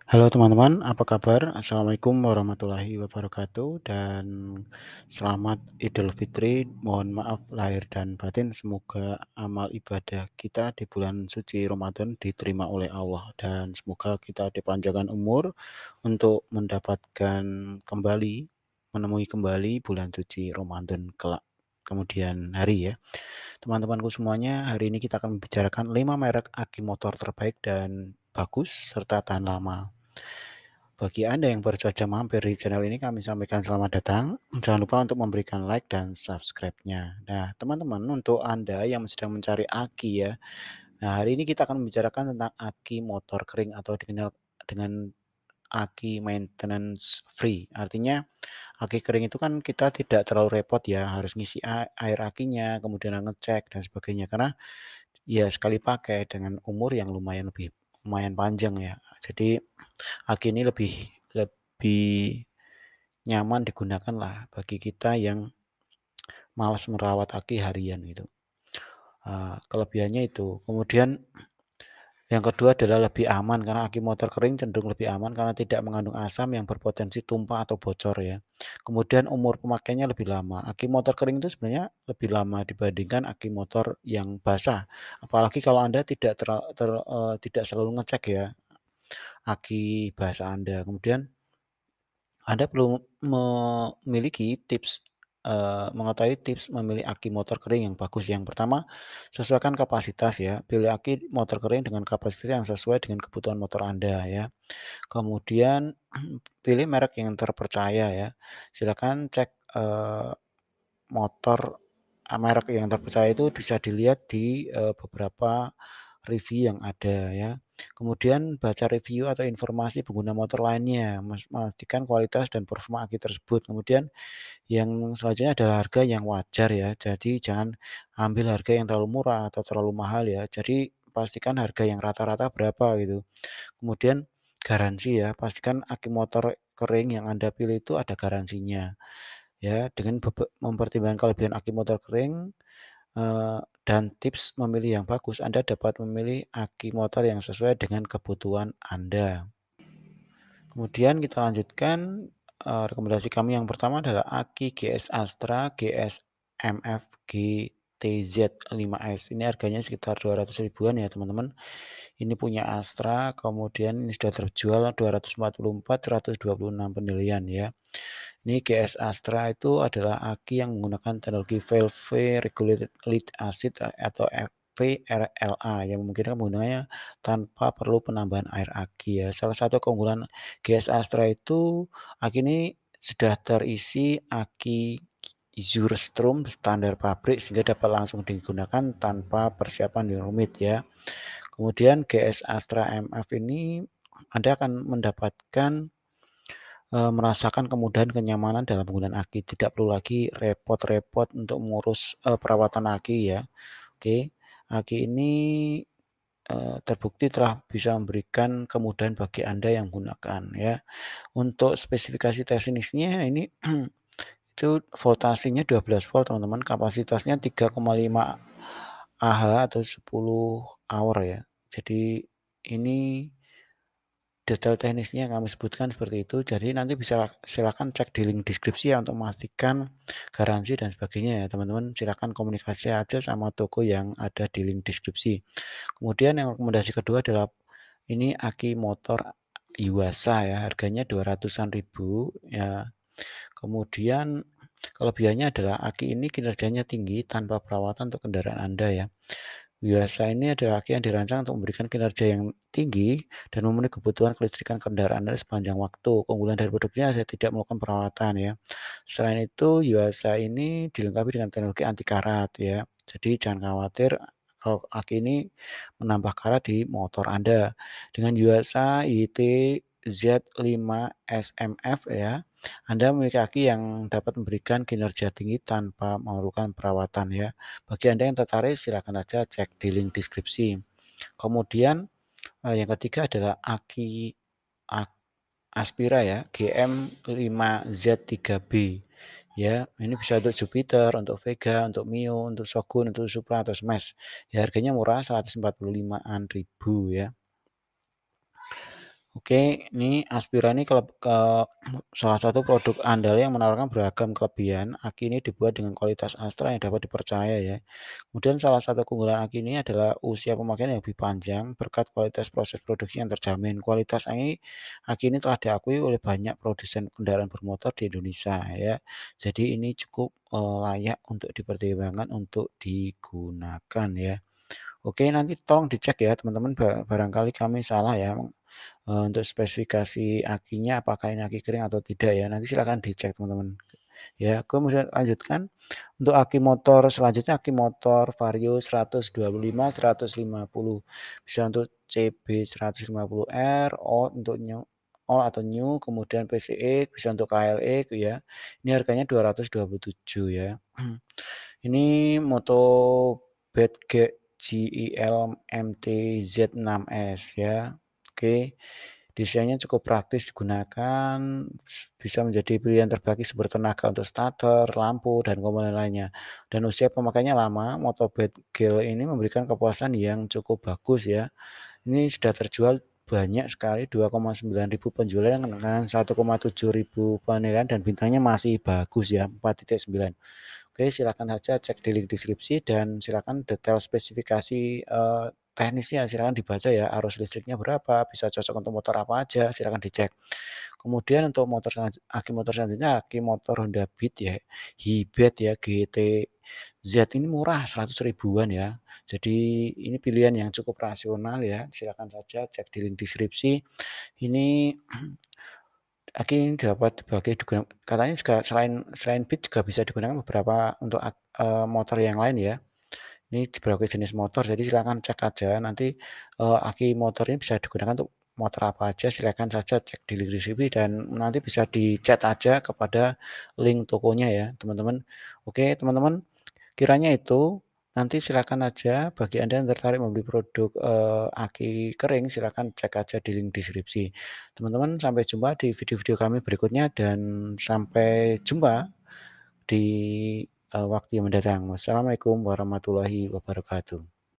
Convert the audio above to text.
Halo teman-teman, apa kabar? Assalamualaikum warahmatullahi wabarakatuh dan selamat Idul Fitri. Mohon maaf lahir dan batin, semoga amal ibadah kita di bulan suci Ramadan diterima oleh Allah dan semoga kita dipanjangkan umur untuk mendapatkan kembali, menemui kembali bulan suci Ramadan kelak kemudian hari ya. Teman-temanku semuanya, hari ini kita akan membicarakan 5 merek aki motor terbaik dan bagus serta tahan lama. Bagi Anda yang baru saja mampir di channel ini, kami sampaikan selamat datang. Jangan lupa untuk memberikan like dan subscribe-nya. Nah, teman-teman, untuk Anda yang sedang mencari aki ya. Nah, hari ini kita akan membicarakan tentang aki motor kering atau dikenal dengan aki maintenance free. Artinya, aki kering itu kan kita tidak terlalu repot ya, harus ngisi air akinya, kemudian ngecek dan sebagainya. Karena ya sekali pakai dengan umur yang lumayan panjang ya. Jadi aki ini lebih lebih nyaman digunakan lah bagi kita yang malas merawat aki harian gitu. Kelebihannya itu. Kemudian yang kedua adalah lebih aman karena aki motor kering cenderung lebih aman karena tidak mengandung asam yang berpotensi tumpah atau bocor ya. Kemudian umur pemakainya lebih lama. Aki motor kering itu sebenarnya lebih lama dibandingkan aki motor yang basah. Apalagi kalau Anda tidak selalu ngecek ya aki basah Anda. Kemudian Anda perlu memiliki tips, mengetahui tips memilih aki motor kering yang bagus. Yang pertama, sesuaikan kapasitas ya. Pilih aki motor kering dengan kapasitas yang sesuai dengan kebutuhan motor Anda ya. Kemudian pilih merek yang terpercaya ya. Silakan cek, motor merek yang terpercaya itu bisa dilihat di, beberapa review yang ada ya. Kemudian baca review atau informasi pengguna motor lainnya, memastikan kualitas dan performa aki tersebut. Kemudian yang selanjutnya adalah harga yang wajar ya. Jadi jangan ambil harga yang terlalu murah atau terlalu mahal ya. Jadi pastikan harga yang rata-rata berapa gitu. Kemudian garansi ya, pastikan aki motor kering yang Anda pilih itu ada garansinya. Ya, dengan mempertimbangkan kelebihan aki motor kering, dan tips memilih yang bagus, Anda dapat memilih aki motor yang sesuai dengan kebutuhan Anda. Kemudian kita lanjutkan, rekomendasi kami yang pertama adalah aki GS Astra GS MF GTZ 5S. Ini harganya sekitar 200 ribuan ya teman-teman. Ini punya Astra, kemudian ini sudah terjual 244, 126 penilaian ya. Ini GS Astra itu adalah aki yang menggunakan teknologi valve regulated lead acid atau VRLA yang memungkinkan penggunanya tanpa perlu penambahan air aki ya. Salah satu keunggulan GS Astra itu aki ini sudah terisi aki Zurstrom standar pabrik sehingga dapat langsung digunakan tanpa persiapan yang rumit ya. Kemudian GS Astra MF ini Anda akan mendapatkan merasakan kemudahan kenyamanan dalam penggunaan aki, tidak perlu lagi repot-repot untuk mengurus, perawatan aki ya. Oke, aki ini, terbukti telah bisa memberikan kemudahan bagi Anda yang menggunakan ya. Untuk spesifikasi teknisnya ini itu voltasenya 12 volt teman-teman, kapasitasnya 3,5 Ah atau 10 hour ya. Jadi ini detail teknisnya kami sebutkan seperti itu, jadi nanti bisa silakan cek di link deskripsi ya untuk memastikan garansi dan sebagainya ya teman-teman, silakan komunikasi aja sama toko yang ada di link deskripsi. Kemudian yang rekomendasi kedua adalah ini aki motor Yuasa ya, harganya 200-an ribu ya. Kemudian kelebihannya adalah aki ini kinerjanya tinggi tanpa perawatan untuk kendaraan Anda ya. Biasa ini adalah aki yang dirancang untuk memberikan kinerja yang tinggi dan memenuhi kebutuhan kelistrikan kendaraan Anda sepanjang waktu. Keunggulan dari produknya saya tidak melakukan perawatan ya. Selain itu, Yuasa ini dilengkapi dengan teknologi anti karat ya. Jadi jangan khawatir kalau aki ini menambah karat di motor Anda. Dengan Yuasa YT Z5 SMF ya, Anda memiliki aki yang dapat memberikan kinerja tinggi tanpa memerlukan perawatan ya. Bagi Anda yang tertarik silakan saja cek di link deskripsi. Kemudian, yang ketiga adalah aki Aspira ya, GM5Z3B ya. Ini bisa untuk Jupiter, untuk Vega, untuk Mio, untuk Shogun, untuk Supra atau Smash. Ya harganya murah 145-an ribu ya. Oke, ini Aspira ini salah satu produk andal yang menawarkan beragam kelebihan. Aki ini dibuat dengan kualitas Astra yang dapat dipercaya ya. Kemudian salah satu keunggulan Aki ini adalah usia pemakaian yang lebih panjang berkat kualitas proses produksi yang terjamin. Kualitas Aki ini telah diakui oleh banyak produsen kendaraan bermotor di Indonesia ya. Jadi ini cukup layak untuk dipertimbangkan untuk digunakan ya. Oke, nanti tolong dicek ya teman-teman, barangkali kami salah ya, untuk spesifikasi akinya apakah ini aki kering atau tidak ya, nanti silakan dicek teman-teman. Ya, kemudian lanjutkan, untuk aki motor selanjutnya aki motor Vario 125, 150, bisa untuk CB 150R, All untuk All atau New, kemudian PCX, bisa untuk KLX ya. Ini harganya 227 ya. Ini motobed GIL MT-Z6S ya. Oke, desainnya cukup praktis digunakan, bisa menjadi pilihan terbagi sumber tenaga untuk starter, lampu, dan komponen lainnya. Dan usia pemakaiannya lama, motobed GIL ini memberikan kepuasan yang cukup bagus ya. Ini sudah terjual banyak sekali, 2,9 ribu penjualan dengan 1,7 ribu penilaian dan bintangnya masih bagus ya, 4,9. Oke, silakan saja cek di link deskripsi dan silakan detail spesifikasi, teknisnya silakan dibaca ya, arus listriknya berapa, bisa cocok untuk motor apa aja, silakan dicek. Kemudian untuk aki motor selanjutnya, aki motor Honda Beat ya, Hybrid ya, GT-Z ini murah 100 ribuan ya. Jadi ini pilihan yang cukup rasional ya, silakan saja cek di link deskripsi. Ini aki ini dapat katanya juga selain selain Beat juga bisa digunakan beberapa untuk motor yang lain ya. Ini berbagai jenis motor, jadi silakan cek aja nanti, aki motor ini bisa digunakan untuk motor apa aja, silakan saja cek di link deskripsi dan nanti bisa di-chat aja kepada link tokonya ya, teman-teman. Oke, teman-teman, kiranya itu, nanti silakan aja bagi Anda yang tertarik membeli produk, aki kering, silakan cek aja di link deskripsi. Teman-teman, sampai jumpa di video-video kami berikutnya dan sampai jumpa di, waktu yang mendatang. Wassalamualaikum warahmatullahi wabarakatuh.